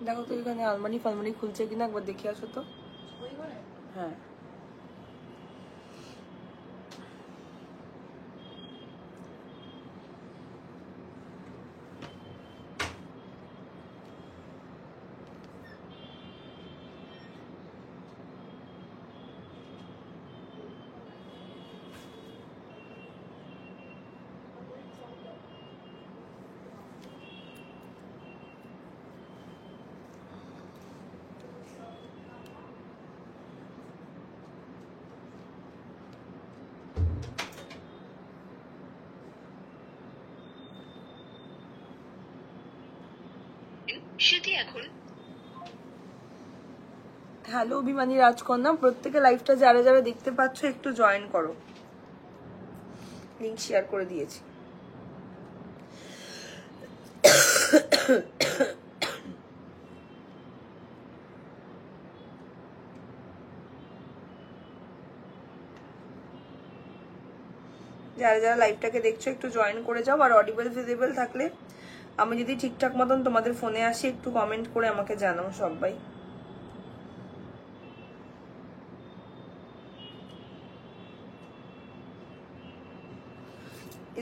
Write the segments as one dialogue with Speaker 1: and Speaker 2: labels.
Speaker 1: দেখো তো এখানে আলমারি ফালমারি খুলছে কিনা, একবার দেখে আসো তো। হ্যাঁ
Speaker 2: সেটি এখন।
Speaker 1: হ্যালো অভিমানী রাজকন্যা, প্রত্যেকে লাইভটা যারা যারা দেখতে পাচ্ছ একটু জয়েন করো, লিংক শেয়ার করে দিয়েছি। যারা যারা লাইভটাকে দেখছো একটু জয়েন করে যাও, আর অডিবল ভিজিবল থাকলে আমি যদি ঠিকঠাক মতন তোমাদের ফোনে আসি একটু কমেন্ট করে আমাকে জানাও সবাই।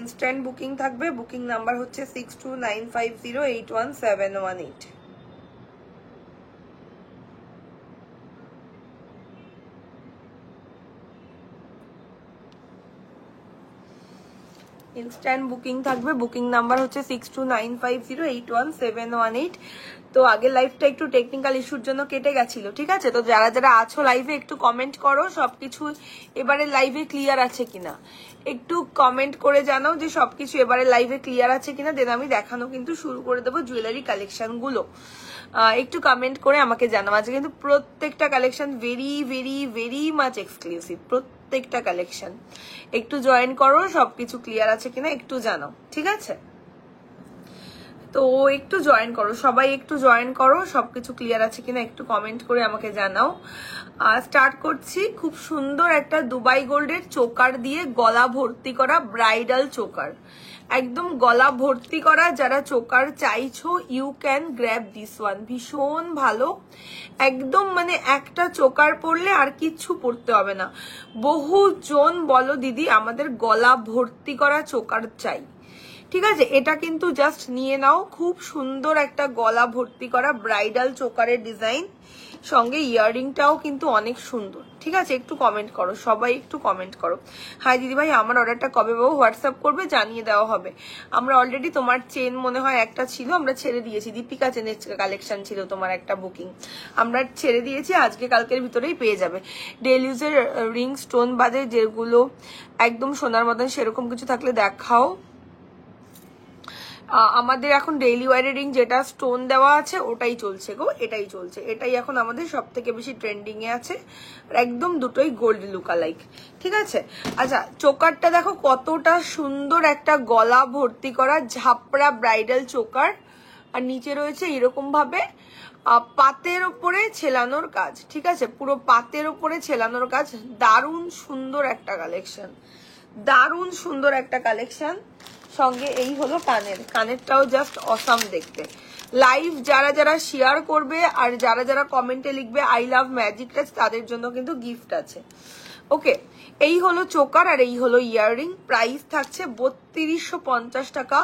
Speaker 1: ইনস্ট্যান্ট বুকিং থাকবে, বুকিং নাম্বার হচ্ছে 6295081718। ইনস্ট্যান্ট বুকিং থাকবে, বুকিং নাম্বার হচ্ছে 6295081718। তো আগের লাইভটা একটু টেকনিক্যাল ইস্যুর জন্য কেটে গেছিল, ঠিক আছে? তো যারা যারা আছো লাইভে একটু কমেন্ট করো সবকিছু এবারে লাইভে ক্লিয়ার আছে কিনা, একটু কমেন্ট করে জানাও যে সবকিছু এবারে লাইভে ক্লিয়ার আছে কিনা, দেন আমি দেখানো কিন্তু শুরু করে দেবো জুয়েলারি কালেকশন গুলো। একটু কমেন্ট করে আমাকে জানাও। আজকে কিন্তু প্রত্যেকটা collection very very very much exclusive, প্রত্যেকটা কালেকশন। একটু জয়েন করো, সবকিছু ক্লিয়ার আছে কিনা একটু জানাও, ঠিক আছে? তো একটু জয়েন করো, সবাই একটু জয়েন করো, সবকিছু ক্লিয়ার আছে কিনা একটু কমেন্ট করে আমাকে জানাও। স্টার্ট করছি। খুব সুন্দর একটা দুবাই গোল্ডের চোকার দিয়ে গলা ভর্তি করা ব্রাইডাল চোকার, একদম গলা ভর্তি করা। যারা চোকার চাইছো you can grab this one, ভীষণ ভালো একদম, মানে একটা চোকার পরলে আর কিচ্ছু পরতে হবে না। বহুজন বলো দিদি আমাদের গলা ভর্তি করা চোকার চাই, ঠিক আছে? এটা কিন্তু জাস্ট নিয়ে নাও, খুব সুন্দর একটা গলা ভর্তি করা ব্রাইডাল চোকারের ডিজাইন, সঙ্গে ইয়াররিংটাও কিন্তু অনেক সুন্দর, ঠিক আছে? একটু কমেন্ট করো, সবাই একটু কমেন্ট করো। হাই দিদিভাই, আমার অর্ডারটা কবে পাবো? হোয়াটসঅ্যাপ করবে, জানিয়ে দেওয়া হবে। আমরা অলরেডি তোমার চেন মনে হয় একটা ছিল, আমরা ছেড়ে দিয়েছি। দীপিকা চেনের কালেকশন ছিল তোমার একটা বুকিং, আমরা ছেড়ে দিয়েছি। আজকে কালকের ভিতরেই পেয়ে যাবে। ডেইলি ইউজের রিং স্টোন বাদে যেগুলো একদম সোনার মতন সেরকম কিছু থাকলে দেখাও। আমাদের এখন ডেইলি ওয়ারের রিং যেটা স্টোন দেওয়া আছে ওটাই চলছে গো, এটাই চলছে, এটাই এখন আমাদের সব থেকে বেশি ট্রেন্ডিং এ আছে। একদম দুটোই গোল্ড লুকা লাইক, ঠিক আছে? আচ্ছা, চোকারটা দেখো কতটা সুন্দর, একটা গলা ভর্তি করা ঝাপড়া ব্রাইডাল চোকার, আর নিচে রয়েছে এরকম ভাবে পাতের ওপরে ছেলানোর কাজ, ঠিক আছে? পুরো পাতের ওপরে ছেলানোর কাজ। দারুণ সুন্দর একটা কালেকশন, দারুণ সুন্দর একটা কালেকশন। সঙ্গে এই হলো কানের, কানেরটাও জাস্ট অসাম দেখতে। লাইভ যারা যারা শেয়ার করবে আর যারা যারা কমেন্টে লিখবে আই লাভ ম্যাজিক টাচ, তাদের জন্য কিন্তু গিফট আছে। ওকে, এই হলো চোকার আর এই হলো ইয়াররিং। প্রাইস থাকছে 3250 টাকা।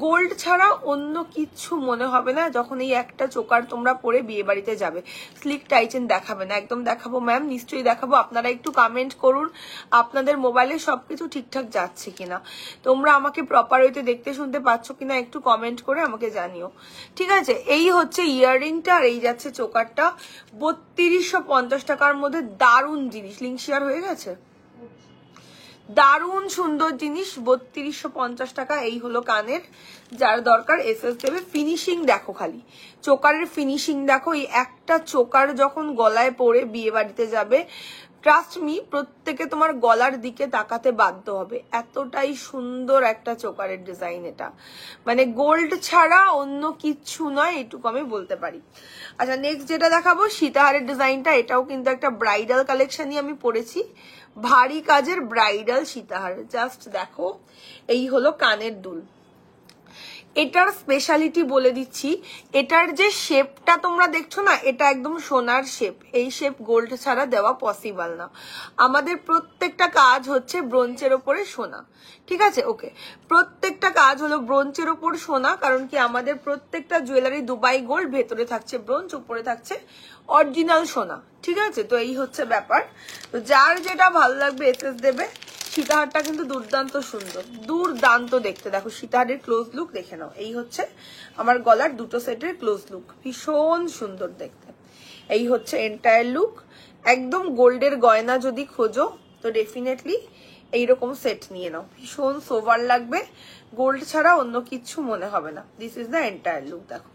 Speaker 1: গোল্ড ছাড়া অন্য কিচ্ছু মনে হবে না যখন এই একটা চোকার তোমরা পরে বিয়ে বাড়িতে যাবে। স্লিক টাইচেন দেখাবে না, একদম দেখাবো ম্যাম, নিশ্চয়ই দেখাবো। আপনারা একটু কমেন্ট করুন আপনাদের মোবাইলে সবকিছু ঠিকঠাক যাচ্ছে কিনা, তোমরা আমাকে প্রপার ওয়েতে দেখতে শুনতে পাচ্ছ কিনা একটু কমেন্ট করে আমাকে জানিও, ঠিক আছে? এই হচ্ছে ইয়াররিংটা আর এই যাচ্ছে চোকারটা। 3250 টাকার মধ্যে দারুণ জিনিস। লিংক শেয়ার হয়ে গেছে, দারুণ সুন্দর জিনিস। 3250 টাকা। এই হলো কানের, যার দরকার এসএস দেবে। ফিনিশিং দেখো, খালি চোকারের ফিনিশিং দেখো। এই একটা চোকার যখন গলায় পরে বিয়ে বাড়িতে যাবে, ট্রাস্ট মি, প্রত্যেকে তোমার গলার দিকে তাকাতে বাধ্য হবে, এতটাই সুন্দর একটা চোকারের ডিজাইন এটা। মানে গোল্ড ছাড়া অন্য কিচ্ছু নয়, এটুকু আমি বলতে পারি। আচ্ছা, নেক্সট যেটা দেখাবো সীতাহারের ডিজাইনটা। এটাও কিন্তু একটা ব্রাইডাল কালেকশনই আমি পরেছি, ভারী কাজের ব্রাইডাল সীতাহার। জাস্ট দেখো, এই হলো কানের দুল। এটার স্পেশালিটি বলে দিচ্ছি, এটার যে শেপটা তোমরা দেখছো না, এটা একদম সোনার শেপ। এই শেপ গোল্ড ছাড়া দেওয়া পসিবল না। আমাদের প্রত্যেকটা কাজ হচ্ছে ব্রোঞ্জের ওপরে সোনা, ঠিক আছে? ওকে, প্রত্যেকটা কাজ হলো ব্রোঞ্জের ওপর সোনা, কারণ কি আমাদের প্রত্যেকটা জুয়েলারি দুবাই গোল্ড, ভেতরে থাকছে ব্রোঞ্জ, উপরে থাকছে অরিজিনাল সোনা, ঠিক আছে? তো এই হচ্ছে ব্যাপার। তো যার যেটা ভালো লাগবে এসএস দেবে। সীতাহারটা কিন্তু দুর্দান্ত সুন্দর, দুর্দান্ত দেখতে। দেখো সীতাহারের ক্লোজ লুক দেখে নাও। এই হচ্ছে আমার গলার দুটো সেটের ক্লোজ লুক, ভীষণ সুন্দর দেখতে। এই হচ্ছে এন্টায়ার লুক। একদম গোল্ডের গয়না যদি খোঁজো তো ডেফিনেটলি এইরকম সেট নিয়ে নাও, ভীষণ সোভার লাগবে। গোল্ড ছাড়া অন্য কিছু মনে হবে না। This is the entire look. দেখো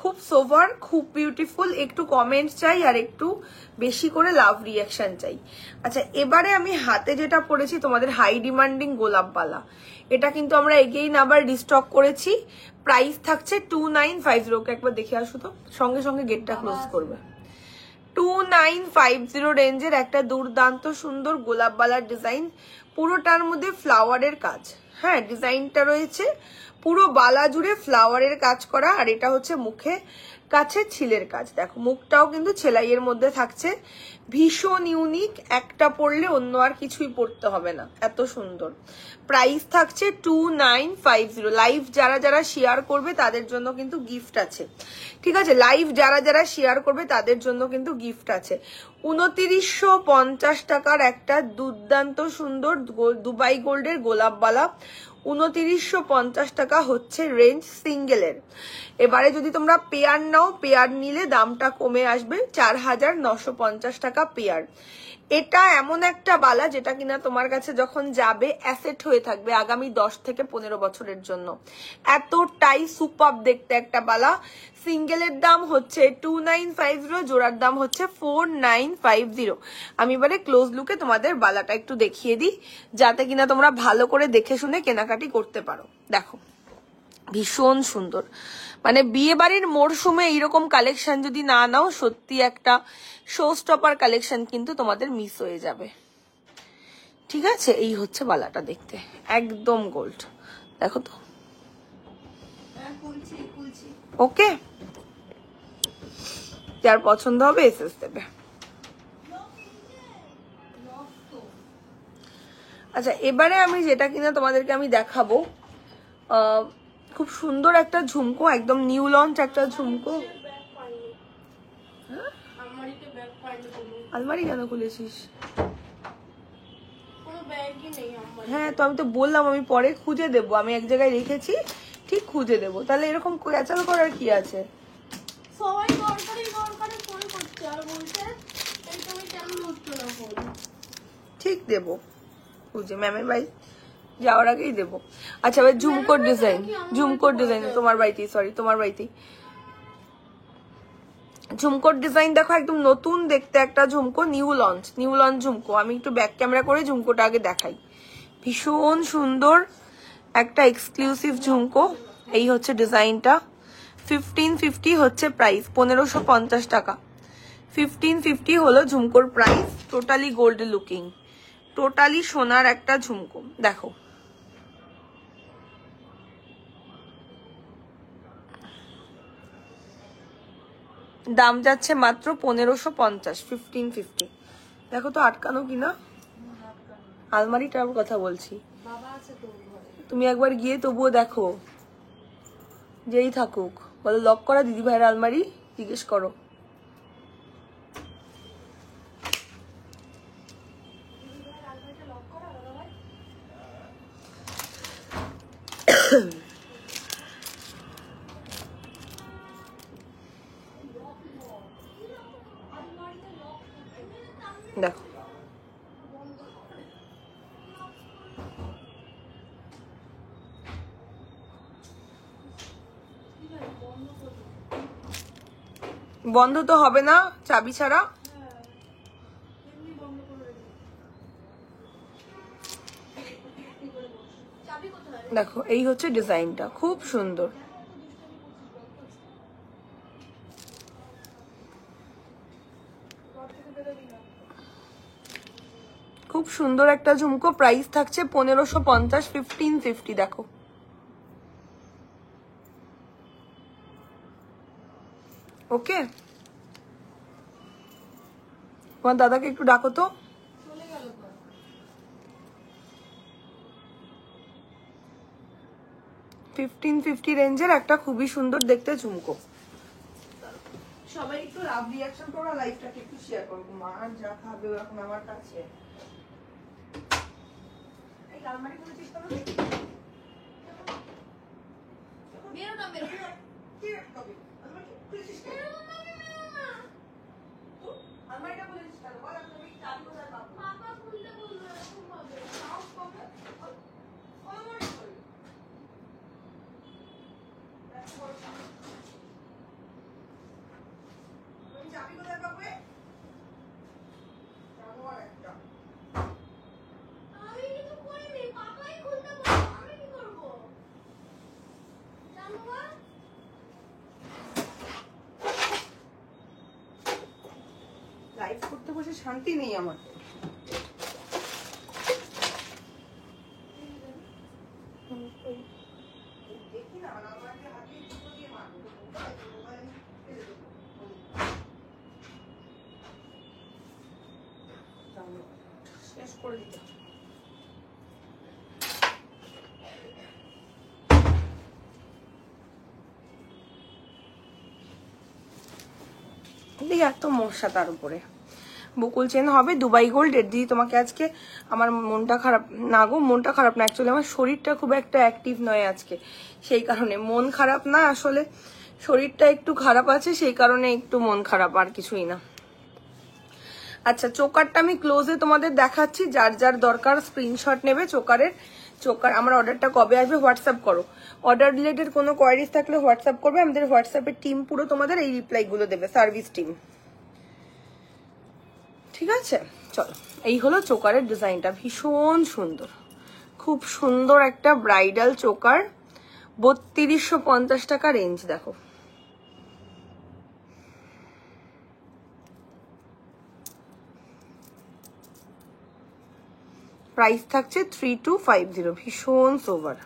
Speaker 1: খুব সোভার, খুব বিউটিফুল। একটু কমেন্ট চাই আর একটু বেশি করে লাভ রিয়াকশন চাই। আচ্ছা, এবারে আমি হাতে যেটা পরেছি তোমাদের হাই ডিমান্ডিং গোলাপবালা, এটা কিন্তু আমরা এগেইন আবার রিস্টক করেছি। প্রাইস থাকছে 2950। কে একবার দেখে আসো তো, সঙ্গে সঙ্গে গেটটা ক্লোজ করবে। 2950 রেঞ্জের একটা দুর্দান্ত সুন্দর গোলাপবালার ডিজাইন, পুরোটার মধ্যে ফ্লাওয়ারের কাজ। হ্যাঁ, ডিজাইনটা রয়েছে পুরো বালা জুড়ে ফ্লাওয়ারের কাজ করা, আর এটা হচ্ছে মুখে কাছে ছিলের কাজ। দেখো মুখটাও কিন্তু ছেলাইয়ের মধ্যে থাকছে, ভীষণ ইউনিক। একটা পরলে অন্য আর কিছুই পরতে হবে না, এত সুন্দর। প্রাইস থাকছে 2950। লাইভ যারা যারা শেয়ার করবে তাদের জন্য কিন্তু গিফট আছে, ঠিক আছে? লাইভ যারা যারা শেয়ার করবে তাদের জন্য কিন্তু গিফট আছে। 2950 টাকার একটা দুর্দান্ত সুন্দর দুবাই গোল্ডের গোলাপবালা, 2950 টাকা হচ্ছে রেঞ্জ সিঙ্গেলের। এবারে যদি তোমরা পেয়ার নাও, পেয়ার নিলে দামটা কমে আসবে 4950 টাকা পেয়ার। এটা এমন একটা বালা যেটা কিনা তোমার কাছে যখন যাবে অ্যাসেট হয়ে থাকবে আগামী 10 থেকে 15 বছরের জন্য। এতটাই সুপার দেখতে একটা বালা। সিঙ্গেলের দাম হচ্ছে 2950, জোড়ার দাম হচ্ছে 4950। আমি এবারে ক্লোজ লুকে তোমাদের বালাটা একটু দেখিয়ে দিই, যাতে কিনা তোমরা ভালো করে দেখে শুনে কেনাকাটি করতে পারো। দেখো ভীষণ সুন্দর, মানে বিয়ে বাড়ির মরশুমে এইরকম কালেকশন যদি না নাও, সত্যি একটা শো স্টপার কালেকশন কিন্তু তোমাদের মিস হয়ে যাবে, ঠিক আছে? এই হচ্ছে বালাটা দেখতে, একদম গোল্ড। দেখো তো, ওকে, যার পছন্দ হবে এসএস দেবে। আচ্ছা, এবারে আমি যেটা কিনা তোমাদেরকে আমি দেখাবো, খুব সুন্দর একটা ঝুমকো, একদম নিউ লঞ্চ একটা ঝুমকো। আলমারি কেন খুলেছিস? হ্যাঁ, তো আমি তো বললাম আমি পরে খুঁজে দেবো, আমি এক জায়গায় রেখেছি, ঠিক খুঁজে দেবো। তাহলে এরকম ক্যাচাল করার কি আছে? ঠিক দেবো খুঁজে, ম্যামের বাড়ি যাওয়ার আগেই দেবো। আচ্ছা, এবার ঝুমকোর ডিজাইন, ঝুমকোর ডিজাইন তোমার বাড়িতেই, সরি তোমার বাড়িতেই ঝুমকোর ডিজাইন দেখো, একদম নতুন দেখতে একটা ঝুমকো, নিউ লঞ্চ ঝুমকো। আমি একটু ব্যাক ক্যামেরা করে ঝুমকোটা আগে দেখাই। ভীষণ সুন্দর একটা এক্সক্লুসিভ ঝুমকো। এই হচ্ছে ডিজাইনটা। 1550 হচ্ছে প্রাইস, 1550 টাকা। 1550 হলো ঝুমকোর price. Totally gold looking, totally সোনার একটা ঝুমকো। দেখো দাম যাচ্ছে মাত্র 1550, 1550। দেখো তো আটকানো কিনা আলমারিটার কথা বলছি। তুমি একবার গিয়ে তবুও দেখো, যেই থাকুক বলো লক করা দিদি ভাইয়ের আলমারি, জিজ্ঞেস করো। দেখো বন্ধ তো হবে না চাবি ছাড়া। দেখো এই হচ্ছে ডিজাইনটা, খুব সুন্দর। খুব সুন্দর একটা ঝুমকো, প্রাইস থাকছে 1550, 1550। দেখো ওকে, তোমার দাদাকে একটু ডাকো তো। 1550 রেঞ্জের একটা খুবই সুন্দর দেখতে ঝুমকো। সবাই একটু লাভ রিয়াকশন করো, লাইভটাকে একটু শেয়ার করো। মা যা খাবে এখন আমার কাছে। এই আলমারি খুলেছিস কেন? বেরো না, বেরো না। কি রাখবি? আলমারি খুলেছিস কেন? আলমারিটা খুলেছিস কেন? বল, আমি চাবি কোথায় পাবো? বাবা খুলতে বললো এরকম ভাবে। সাহস কবে? আলমারি খুল। তুমি চাবি কোথায় পাবে? জানোয়ার একটা। আমি কিছু করিনি, পাপাই খুলতে বললো, আমি কি করব? জানোয়ার। লাইভ করতে বসে শান্তি নেই আমার। দেখি না, আমাকে হাতে জুতো দিয়ে মারবো। শেষ করে দিতে। এত মশা তার উপরে। বকুল চেন হবে দুবাই গোল্ডের। দিদি তোমাকে আজকে আমার মনটা খারাপ না গো, মনটা খারাপ না, অ্যাকচুয়ালি আমার শরীরটা খুব একটা অ্যাক্টিভ নয় আজকে, সেই কারণে মন খারাপ না, আসলে শরীরটা একটু খারাপ আছে, সেই কারণে একটু মন খারাপ, আর কিছুই না। আচ্ছা, চোকারটা আমি ক্লোজে তোমাদের দেখাচ্ছি, যার যার দরকার স্ক্রিনশট নেবে চোকারের। চোকার আমার অর্ডারটা কবে আসবে হোয়াটসঅ্যাপ করো। অর্ডার রিলেটেড কোনো কোয়ারিজ থাকলে হোয়াটসঅ্যাপ করবে, আমাদের হোয়াটসঅ্যাপের টিম পুরো তোমাদের এই রিপ্লাইগুলো দেবে, সার্ভিস টিম। ঠিক আছে, চলো। এই হলো চোকারের ডিজাইনটা, ভীষণ সুন্দর, খুব সুন্দর একটা ব্রাইডাল চোকার। 3250 টাকা রেঞ্জ। দেখো প্রাইস থাকছে 3250, ভীষণ সোভার।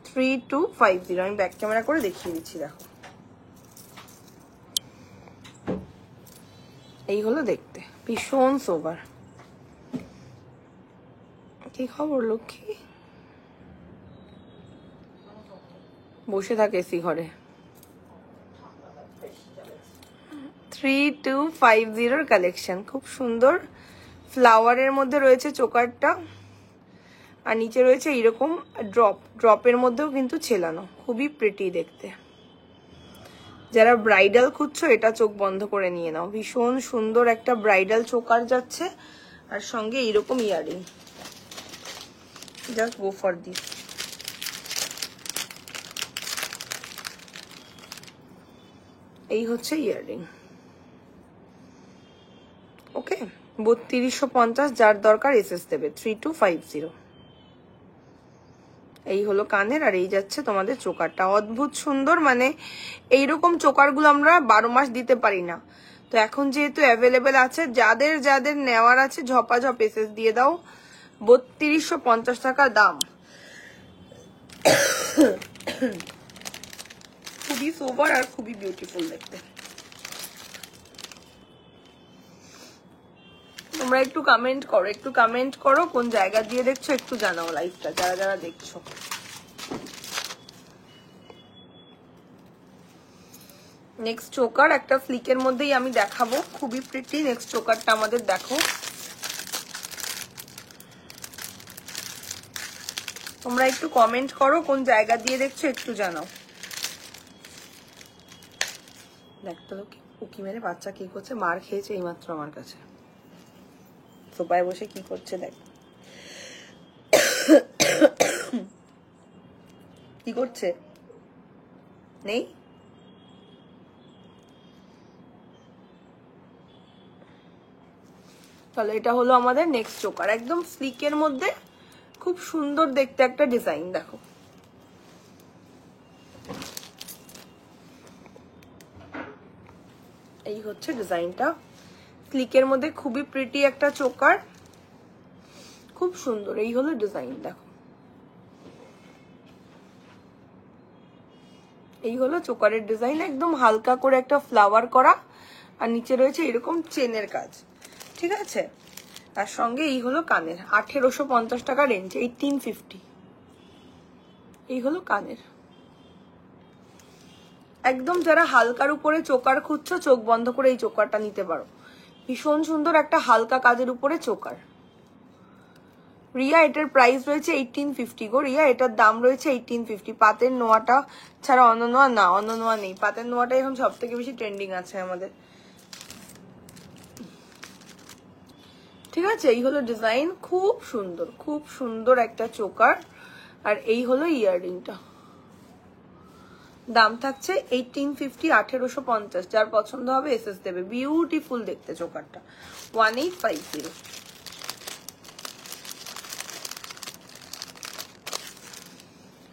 Speaker 1: 3250, আমি ব্যাক ক্যামেরা করে দেখিয়ে দিচ্ছি। দেখো এই হলো দেখতে, ভীষণ সোভার। কি খবর লক্ষ্মী? বসে থাকে এসি ঘরে। 3250 কালেকশন, খুব সুন্দর ফ্লাওয়ারের মধ্যে রয়েছে চোকারটা, আর নিচে রয়েছে এইরকম ড্রপের মধ্যেও কিন্তু ছেলানো, খুবই প্রিটি দেখতে। যারা ব্রাইডাল খুঁজছো এটা চোখ বন্ধ করে নিয়ে নাও, ভীষণ সুন্দর একটা ব্রাইডাল চোকার যাচ্ছে, আর সঙ্গে এইরকম earring. Just go for this. এই হচ্ছে ইয়ারিং। ওকে, 3250, যার দরকার এসএস দেবে। 3250। এই হলো কানের, আর এই যাচ্ছে তোমাদের চোকারটা, অদ্ভুত সুন্দর। মানে এইরকম চোকারগুলো আমরা 12 মাস দিতে পারি না, তো এখন যেহেতু অ্যাভেলেবেল আছে, যাদের যাদের নেওয়ার আছে ঝপাঝপ এসএস দিয়ে দাও। 3250 টাকা দাম, খুবই সোবার আর খুবই বিউটিফুল দেখতে। তোমরা একটু কমেন্ট করো, একটু কমেন্ট করো কোন জায়গা দিয়ে দেখছো, একটু জানাও লাইভটা যারা যারা দেখছো। নেক্সট চোকার একটা স্লিকের মধ্যেই আমি দেখাবো, খুবই প্রিটি। নেক্সট চোকারটা আমাদের দেখো, তোমরা একটু কমেন্ট করো কোন জায়গা দিয়ে দেখছো, একটু জানাও। দেখতে লোক উকি মেরে বাচ্চা কি করছে, মার খেয়েছে এইমাত্র আমার কাছে, সোফায় বসে কি করছে দেখ। কি করছে নেই? তাহলে এটা হলো আমাদের নেক্সট চোকার, একদম স্লিকের মধ্যে খুব সুন্দর দেখতে একটা ডিজাইন। দেখো এই হচ্ছে ডিজাইনটা, স্লিকের মধ্যে খুবই প্রিটি একটা চোকার, খুব সুন্দর। এই হলো ডিজাইন, দেখো এই হলো চোকারের ডিজাইন, একদম হালকা করে একটা ফ্লাওয়ার করা, আর নিচে রয়েছে এরকম চেনের কাজ, ঠিক আছে। তার সঙ্গে এই হলো কানের, 1850 টাকা রেঞ্জ, 1850। এই হলো কানের। একদম যারা হালকার উপরে চোকার খুঁজছো, চোখ বন্ধ করে এই চোকারটা নিতে পারো। ভীষণ সুন্দর একটা হালকা কাজের উপরে চোকার। রিয়া এটার প্রাইস রয়েছে 1850 গো রিয়া, এটার দাম রয়েছে 1850। পাতের নোয়াটা ছাড়া অন্য নোয়া না, অন্য নোয়া নেই। পাতের নোয়াটা এখন সব থেকে বেশি ট্রেন্ডিং আছে আমাদের, ঠিক আছে। এই হলো ডিজাইন, খুব সুন্দর, খুব সুন্দর একটা চোকার। আর এই হলো ইয়াররিংটা, দাম থাকছে 1850, 1850। যার পছন্দ হবে এসএস দেবে। বিউটিফুল দেখতে চোকারটা, 1850।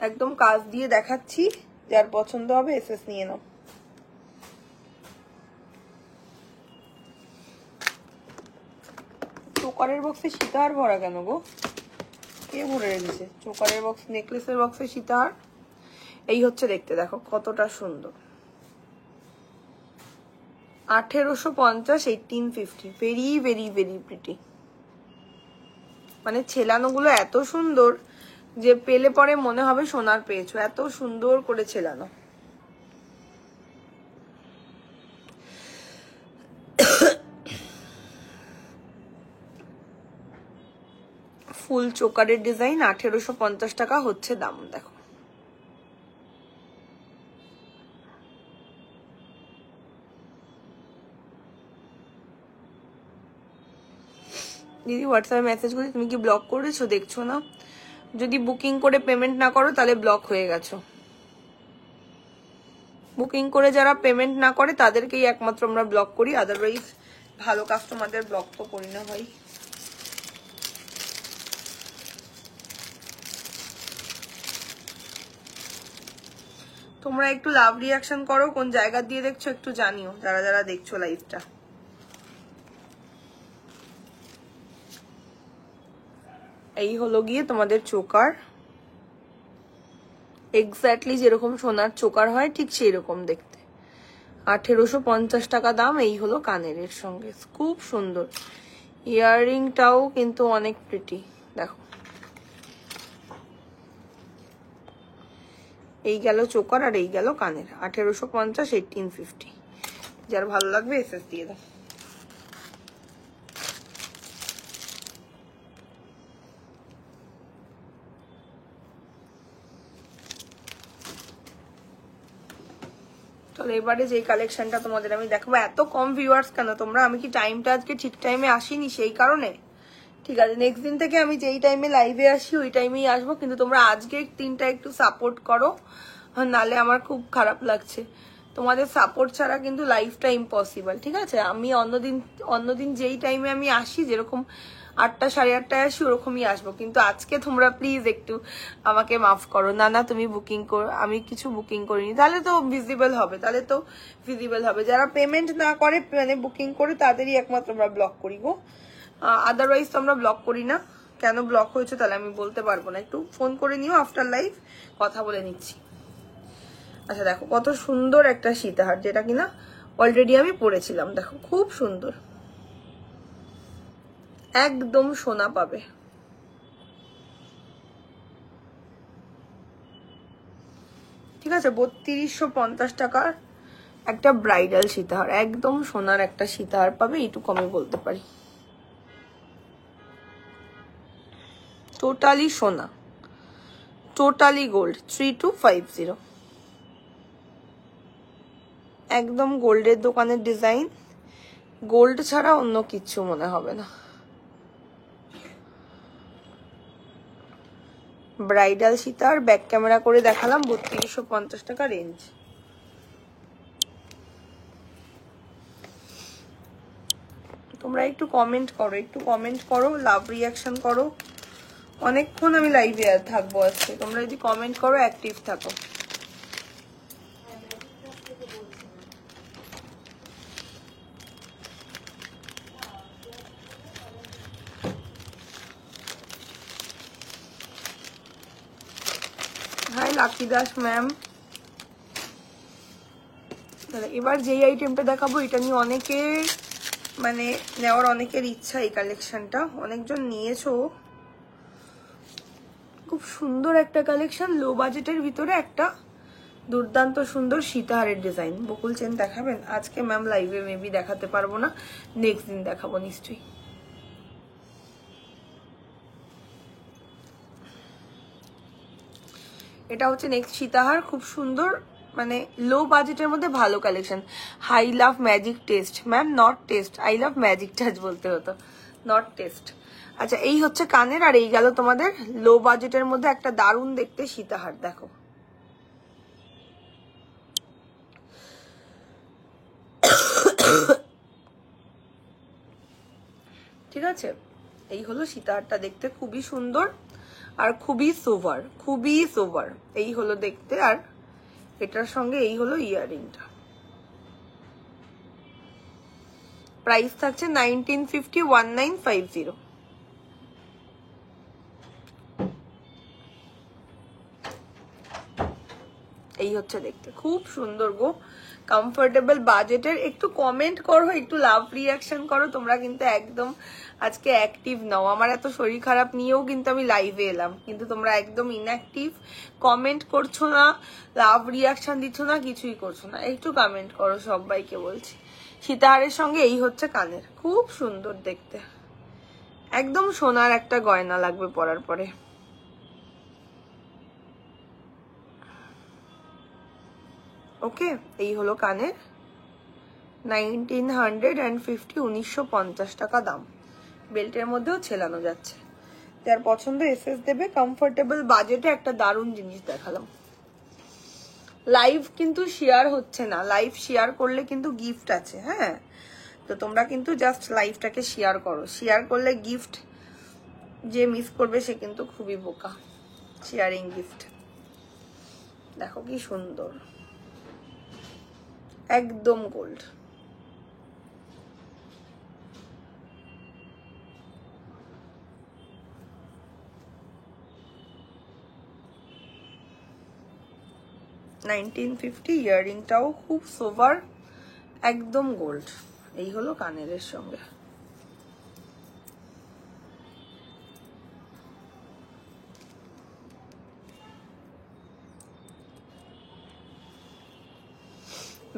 Speaker 1: একদম কাজ দিয়ে দেখাচ্ছি, যার পছন্দ হবে এসএস নিয়ে নাও। চোকারের বক্সে সীতাহার ভরা কেন গো? কে ভরে রেখেছে চোকারের বক্স? নেকলেসের বক্সে সীতাহার। এই হচ্ছে দেখতে, দেখো কতটা সুন্দর। 1850, 1850। Very very very pretty. মানে ছেলানো গুলো এত সুন্দর যে পেলে পরে মনে হবে সোনার পেয়েছো, এত সুন্দর করে ছেলানো। ফুল চোকারের ডিজাইন, 1850 টাকা হচ্ছে দাম। দেখো দিদি, হোয়াটসঅ্যাপে মেসেজ করি, তুমি কি ব্লক করেছো? দেখছো না? যদি বুকিং করে পেমেন্ট না করো তাহলে ব্লক হয়ে গেছো। বুকিং করে যারা পেমেন্ট না করে তাদেরকেই একমাত্র আমরা ব্লক করি, আদারওয়াইজ ভালো কাস্টমারদের ব্লক তো করি না ভাই। তোমরা একটু লাভ রিয়াকশন করো, কোন জায়গা দিয়ে দেখছো একটু জানিও, যারা যারা দেখছো লাইভটা। এই হলো গিয়ে তোমাদের চোকার, এক্স্যাক্টলি যেরকম সোনার চোকার হয় ঠিক সেই রকম দেখতে। 1850 টাকা দাম। এই হলো কানের, এর সঙ্গে খুব সুন্দর ইয়াররিংটাও কিন্তু অনেক প্রিটি। দেখো এই গেল চোকার আর এই গেল কানের, 1850, 1850। যার ভালো লাগবে এসএস দিয়ে দাও। চলো এবারে যে কালেকশনটা তোমাদের আমি দেখাবো। এত কম ভিউয়ার্স কেন তোমরা? আমি কি টাইমটা আজকে ঠিক টাইমে আসিনি সেই কারণে? ঠিক আছে, নেক্সট দিন থেকে আমি যেই টাইমে লাইভে আসি ওই টাইমেই আসবো, কিন্তু তোমরা আজকে তিনটা একটু সাপোর্ট করো, নালে আমার খুব খারাপ লাগছে। তোমাদের সাপোর্ট ছাড়া কিন্তু লাইফটা ইম্পসিবল, ঠিক আছে। আমি অন্যদিন যেই টাইমে আমি আসি, যেরকম 8টা, 8:30টায় আসি, ওরকমই আসবো, কিন্তু আজকে তোমরা প্লিজ একটু আমাকে মাফ করো। না তুমি বুকিং করো, আমি কিছু বুকিং করিনি, তাহলে তো ভিজিবল হবে। যারা পেমেন্ট না করে, মানে বুকিং করে, তাদেরই একমাত্র আমরা ব্লক করি গো, আদারওয়াইজ তো আমরা ব্লক করি না। কেন ব্লক হয়েছে তাহলে আমি বলতে পারবো না, একটু ফোন করে নিও আফটার লাইভ, কথা বলে নিচ্ছি। আচ্ছা দেখো কত সুন্দর একটা সীতাহার, যেটা কিনা অলরেডি আমি পরেছিলাম। দেখো খুব সুন্দর, একদম সোনা পাবে। ঠিক আছে, 3250 টাকার একটা ব্রাইডাল সীতাহার, একদম সোনার একটা সীতাহার পাবে, এইটুকু আমি বলতে পারি। টোটালি সোনা, টোটালি গোল্ড, 3250। একদম গোল্ডের দোকানের ডিজাইন, গোল্ড ছাড়া অন্য কিচ্ছু মনে হবে না। ব্রাইডাল সীতাহার ব্যাক ক্যামেরা করে দেখালাম, 3250 টাকা রেঞ্জ। তোমরা একটু কমেন্ট করো, লাভ রিয়াকশন করো। অনেকক্ষণ আমি লাইভে থাকবো আজকে, তোমরা যদি কমেন্ট করো, অ্যাক্টিভ থাকো। হাই লাকি দাস ম্যাম, তাহলে এবার যেই আইটেমটা দেখাবো এটা নিয়ে অনেকের মানে নেওয়ার অনেকের ইচ্ছা, এই কালেকশনটা অনেকজন নিয়েছো। খুব সুন্দর একটা কালেকশন, লো বাজেটের ভিতরে একটা দুর্দান্ত সুন্দর সীতাহারের ডিজাইন। বকুল চেন দেখাবেন আজকে ম্যাম? লাইভে মেবি দেখাতে পারবো না, নেক্সট দিন দেখাবো নিশ্চয়ই। এটা হচ্ছে নেক্সট সীতাহার, খুব সুন্দর মানে লো বাজেটের মধ্যে ভালো collection. Hi love magic test ma'am, not test, I love magic touch বলতে হতো, নট টেস্ট। আচ্ছা এই হচ্ছে কানের, আর এই গেল তোমাদের লো বাজেটের মধ্যে একটা দারুণ দেখতে সীতাহার। দেখো ঠিক আছে, এই হলো সীতাহারটা, দেখতে খুবই সুন্দর আর খুবই সোভার, খুবই সোভার। এই হলো দেখতে, আর এটার সঙ্গে এই হলো ইয়াররিংটা। প্রাইস থাকছে 1950, 1950। এই হচ্ছে দেখতে, খুব সুন্দর গো, কমফোর্টেবল বাজেটের। একটু কমেন্ট করো, একটু লাভ রিয়াকশন করো, তোমরা কিন্তু একদম আজকে অ্যাক্টিভ নাও। আমার এত শরীর খারাপ নিয়েও কিন্তু আমি লাইভে এলাম, কিন্তু তোমরা একদম ইনঅ্যাক্টিভ, কমেন্ট করছো না, লাভ রিয়াকশন দিচ্ছ না, কিছুই করছো না। একটু কমেন্ট করো, সবাইকে বলছি। সীতাহারের সঙ্গে এই হচ্ছে কানের, খুব সুন্দর দেখতে, একদম সোনার একটা গয়না লাগবে পরার পরে। ওকে, এই হলো কানের, 1950, 1950 টাকা দাম। বেল্টের মধ্যেও ছেলানো যাচ্ছে, যার পছন্দ এসএস দেবে। কমফোর্টেবল বাজেটে একটা দারুণ জিনিস দেখালাম। লাইভ কিন্তু শেয়ার হচ্ছে না, লাইভ শেয়ার করলে কিন্তু গিফট আছে। হ্যাঁ, তো তোমরা কিন্তু জাস্ট লাইভটাকে শেয়ার করো, শেয়ার করলে গিফট যে মিস করবে সে কিন্তু খুবই বোকা। শেয়ারিং গিফট, দেখো কি সুন্দর, একদম গোল্ড। $1950, ইয়াররিংটাও খুব সোভার, একদম গোল্ড। এই হলো কানের সঙ্গে।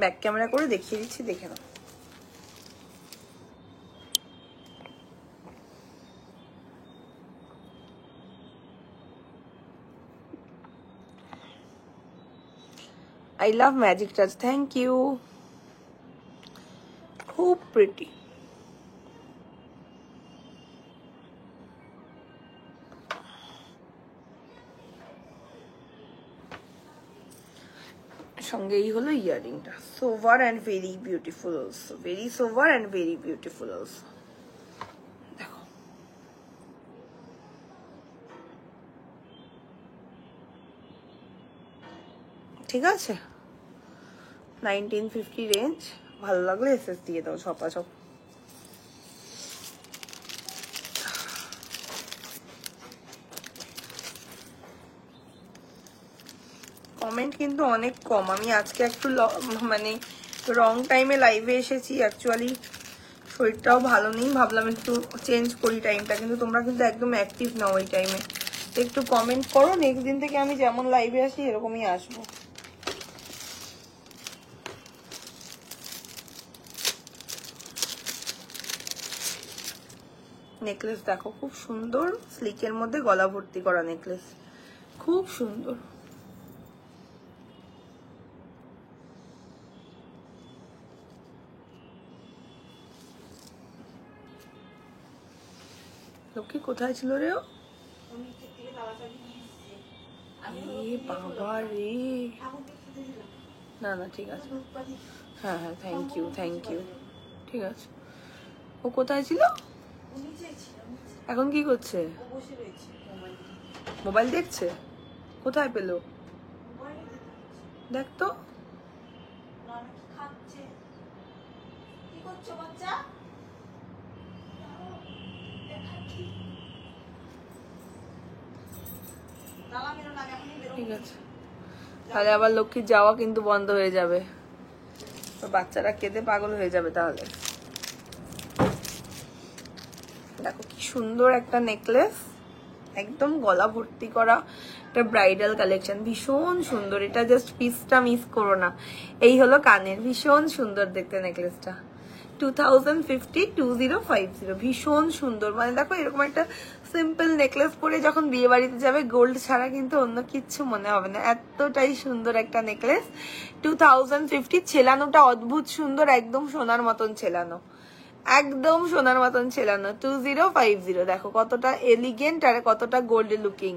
Speaker 1: ব্যাক ক্যামেরা করে দেখিয়ে দিচ্ছি, দেখে নাও। I love magic touch, thank you. খুব প্রিটি। সঙ্গে এই হলো ইয়াররিংটা, sober and very beautiful also, very sober and very beautiful also. দেখো ঠিক আছে, 1950 রেঞ্জ। ভালো লাগলে এসএস দিয়ে দাও ছপাছপ। কমেন্ট কিন্তু অনেক কম। আমি আজকে একটু মানে রং টাইমে লাইভে এসেছি, অ্যাকচুয়ালি শরীরটাও ভালো নেই, ভাবলাম একটু চেঞ্জ করি টাইমটা, কিন্তু তোমরা কিন্তু একদম অ্যাক্টিভ নাও ওই টাইমে। একটু কমেন্ট করো, নেক্সট দিন থেকে আমি যেমন লাইভে আসি এরকমই আসবো। নেকলেস দেখো খুব সুন্দর, স্লিকের মধ্যে গলা ভর্তি করা নেকলেস, খুব সুন্দর। লক্ষ্মী কোথায় ছিল রে? বাবা রে, না না ঠিক আছে, হ্যাঁ হ্যাঁ থ্যাংক ইউ থ্যাংক ইউ, ঠিক আছে। ও কোথায় ছিল? এখন কি করছে? মোবাইল দেখছে? কোথায় পেলো? দেখ তো। ঠিক আছে, তাহলে আবার লক্ষ্মীর যাওয়া কিন্তু বন্ধ হয়ে যাবে। তো বাচ্চারা কেঁদে পাগল হয়ে যাবে তাহলে। দেখো কি সুন্দর একটা নেকলেস, একদম গলা ভর্তি করা একটা ব্রাইডাল কালেকশন, ভীষণ সুন্দর। এটা জাস্ট পিসটা মিস করো না। এই হলো কানের, ভীষণ সুন্দর দেখতে নেকলেসটা। 2050 2050, ভীষণ সুন্দর। মানে দেখো এরকম একটা সিম্পল নেকলেস পরে যখন বিয়ে বাড়িতে যাবে, গোল্ড ছাড়া কিন্তু অন্য কিচ্ছু মনে হবে না, এতটাই সুন্দর একটা নেকলেস। 2050, ছেলানোটা অদ্ভুত সুন্দর, একদম সোনার মতন ছেলানো, একদম সোনার মতন ছেলানো। 2050, দেখো কতটা এলিগেন্ট আর কতটা গোল্ড লুকিং।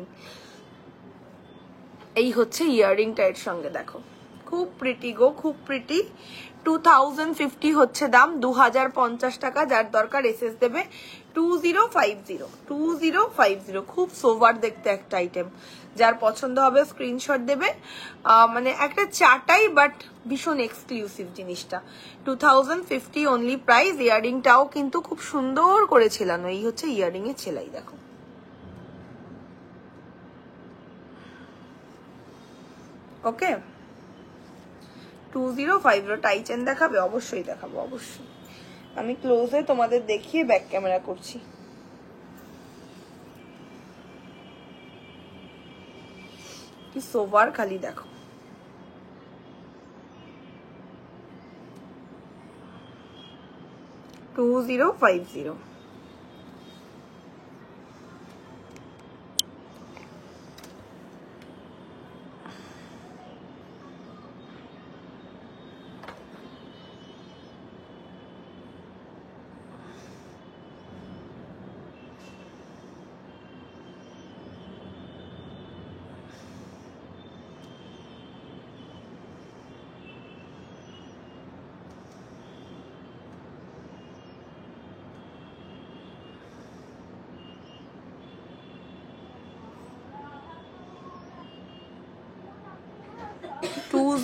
Speaker 1: এই হচ্ছে ইয়াররিংটা এর সঙ্গে, দেখো খুব প্রিটি গো, খুব প্রিটি। 2050 হচ্ছে দাম, 2050 টাকা। যার দরকার এসএস দেবে 2050 2050। খুব সোভার দেখতে একটা আইটেম, যার পছন্দ হবে স্ক্রিনশট দেবে। মানে একটা চাটাই, বাট ভীষণ এক্সক্লুসিভ জিনিসটা। 2050 অনলি প্রাইস। ইয়াররিংটাও কিন্তু খুব সুন্দর করে ছেলানো। এই হচ্ছে ইয়াররিং এর ছেলাই, দেখো। ওকে, 2050 টাই চেন দেখাবে? অবশ্যই দেখাবো, অবশ্যই। আমি ক্লোজে তোমাদের দেখিয়ে ব্যাক ক্যামেরা করছি। কি সোভার, খালি দেখো। টু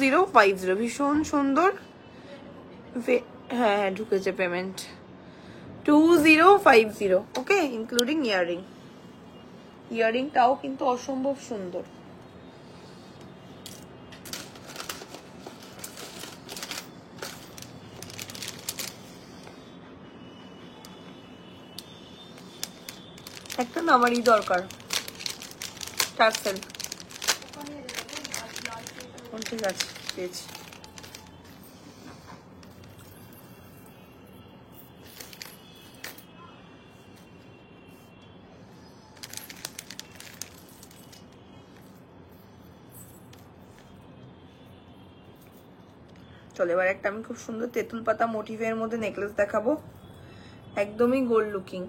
Speaker 1: 2050। ভীষণ সুন্দর। হ্যাঁ, ঢুকেছে পেমেন্ট। 2050, ওকে, ইনক্লুডিং ইয়াররিং। ইয়াররিংটাও কিন্তু অসম্ভব সুন্দর। একটা না আমারই দরকার, টার্সেল। ঠিক আছে, পেয়েছি। চলো এবার একটা আমি খুব সুন্দর তেঁতুল পাতা মোটিভের মধ্যে নেকলেস দেখাবো, একদমই গোল্ড লুকিং।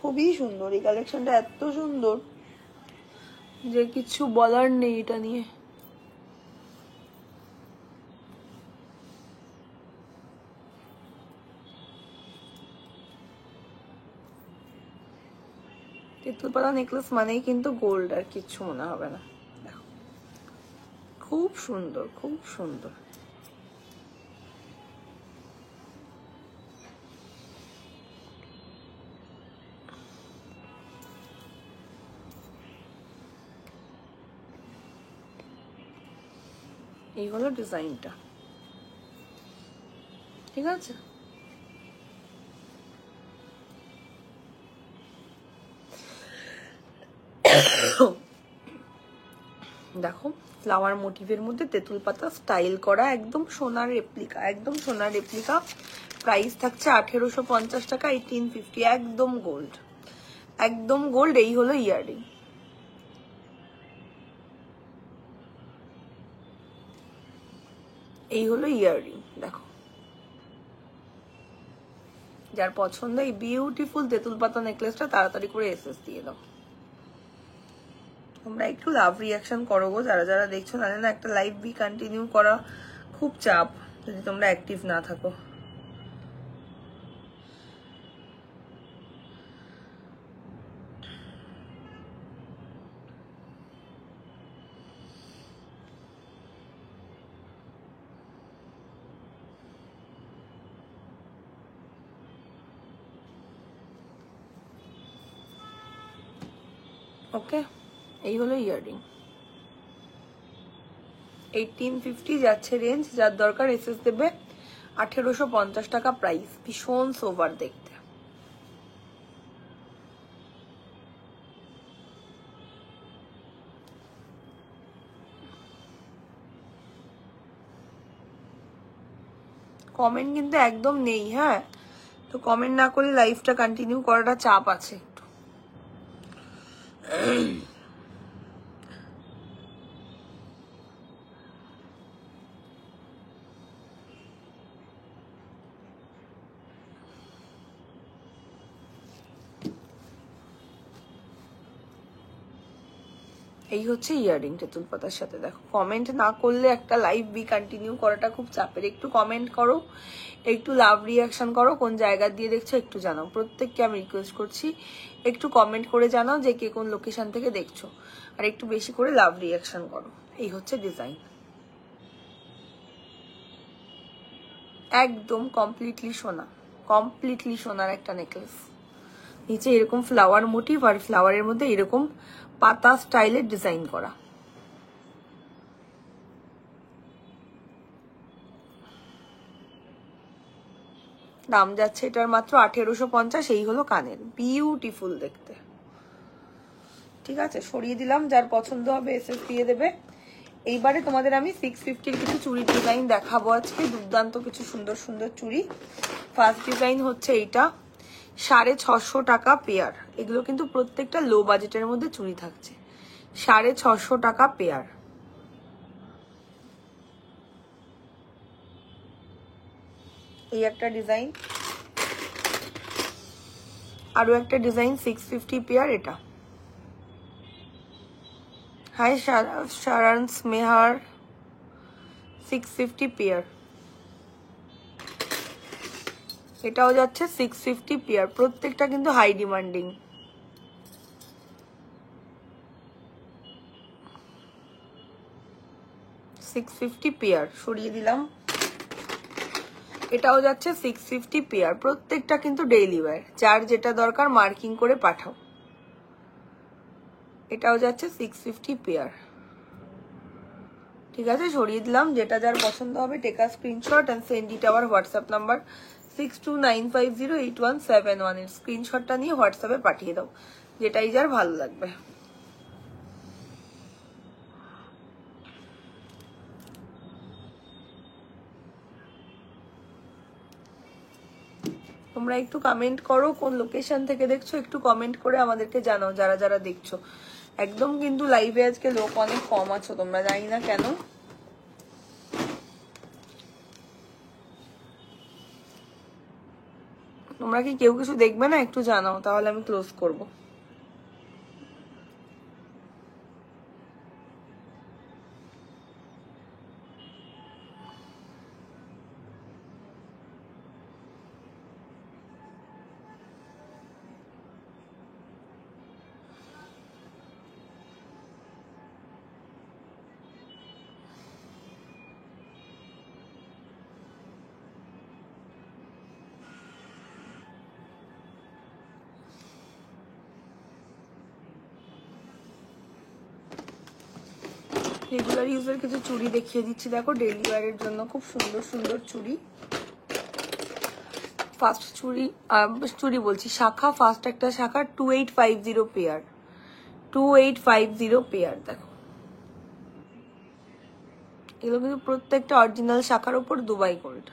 Speaker 1: খুবই সুন্দর এই কালেকশনটা, এত সুন্দর যে কিছু বলার নেই এটা নিয়ে। তেঁতুল পাতা নেকলেস মানেই কিন্তু গোল্ড, আর কিচ্ছু মনে হবে না। দেখো খুব সুন্দর, খুব সুন্দর। এই হলো ডিজাইনটা, ঠিক আছে। দেখো ফ্লাওয়ার মোটিভের মধ্যে তেঁতুল পাতা স্টাইল করা, একদম সোনার রেপ্লিকা, একদম সোনার রেপ্লিকা। প্রাইস থাকছে 1850 টাকা, 1850, একদম গোল্ড, একদম গোল্ড। এই হলো ইয়াররিং। এই হলো ইয়াররিং, দেখো। যার পছন্দ এই বিউটিফুল তেঁতুল পাতা নেকলেসটা, তাড়াতাড়ি করে এসএস দিয়ে দাও। তোমরা একটু লাভ রিয়াকশন করো গো, যারা যারা দেখছো। জানে না একটা লাইভ বি কন্টিনিউ করা খুব চাপ যদি তোমরা অ্যাক্টিভ না থাকো। ওকে, এই হলো ইয়াররিং। 1850 যাচ্ছে রেঞ্জ, যার দরকার এসএস দেবে। 1850 টাকা প্রাইস, ভীষণ সোবার দেখতে। কমেন্ট কিন্তু একদম নেই, হ্যাঁ, তো কমেন্ট না করলে লাইভটা কন্টিনিউ করাটা চাপ আছে একটু। এই হচ্ছে ইয়াররিং তেঁতুল পাতার সাথে। দেখো, কমেন্ট না করলে একটা লাইভ বি কন্টিনিউ করাটা খুব চাপের। একটু কমেন্ট করো, একটু লাভ রিয়াকশন করো, কোন জায়গা দিয়ে দেখছো একটু জানাও। প্রত্যেককে আমি রিকোয়েস্ট করছি একটু কমেন্ট করে জানাও যে কে কোন লোকেশন থেকে দেখছো, আর একটু বেশি করে লাভ রিয়াকশন করো। এই হচ্ছে ডিজাইন, একদম কমপ্লিটলি সোনা, কমপ্লিটলি সোনার একটা নেকলেস। নিচে এরকম ফ্লাওয়ার মোটিভ, আর ফ্লাওয়ারের মধ্যে এরকম পাতা স্টাইলের ডিজাইন করা। দাম যাচ্ছে এটার মাত্র 1850। এই হলো কানের, বিউটিফুল দেখতে। ঠিক আছে, সরিয়ে দিলাম, যার পছন্দ হবে এসএস দিয়ে দেবে। এইবারে তোমাদের আমি 650 কিছু চুড়ির ডিজাইন দেখাবো আজকে, দুর্দান্ত কিছু সুন্দর সুন্দর চুড়ি। ফার্স্ট ডিজাইন হচ্ছে এইটা, 650 টাকা পেয়ার। এগুলো কিন্তু প্রত্যেকটা লো বাজেটের মধ্যে চুড়ি থাকছে, 650 টাকা পেয়ার। এই একটা ডিজাইন, আরো একটা ডিজাইন 650 পেয়ার। এটা হাই শারান্স মেহার, 650 পেয়ার। এটাও যাচ্ছে 650 পেয়ার, প্রত্যেকটা কিন্তু হাই ডিমান্ডিং। পেয়ার সরিয়ে দিলাম। এটাও যাচ্ছে 650 পেয়ার, প্রত্যেকটা কিন্তু ডেইলি ওয়্যার, যার যেটা দরকার মার্কিং করে পাঠাও। এটাও যাচ্ছে 650 পেয়ার। ঠিক আছে, সরিয়ে দিলাম। যেটা যার পছন্দ হবে take a screenshot and send it our WhatsApp number 62950817 এর স্ক্রিনশটটা নিয়ে হোয়াটসঅ্যাপে পাঠিয়ে দাও, যেটাই যার ভালো লাগবে। তোমরা একটু কমেন্ট করো কোন লোকেশন থেকে দেখছো, একটু কমেন্ট করে আমাদেরকে জানাও যারা যারা দেখছো। একদম কিন্তু লাইভে আজকে লোক অনেক কম আছো তোমরা, জানি না কেন। তোমরা কি কেউ কিছু দেখবে না একটু জানাও, তাহলে আমি ক্লোজ করবো। রেগুলার ইউজের কিছু চুড়ি দেখিয়ে দিচ্ছি, দেখো ডেইলি ওয়্যারের জন্য খুব সুন্দর সুন্দর চুড়ি। ফার্স্ট চুড়ি বলছি শাখা, ফার্স্ট একটা শাখা 2850 পেয়ার, 2850 পেয়ার। দেখো এগুলো কিন্তু প্রত্যেকটা অরিজিনাল শাখার উপর দুবাই গোল্ড।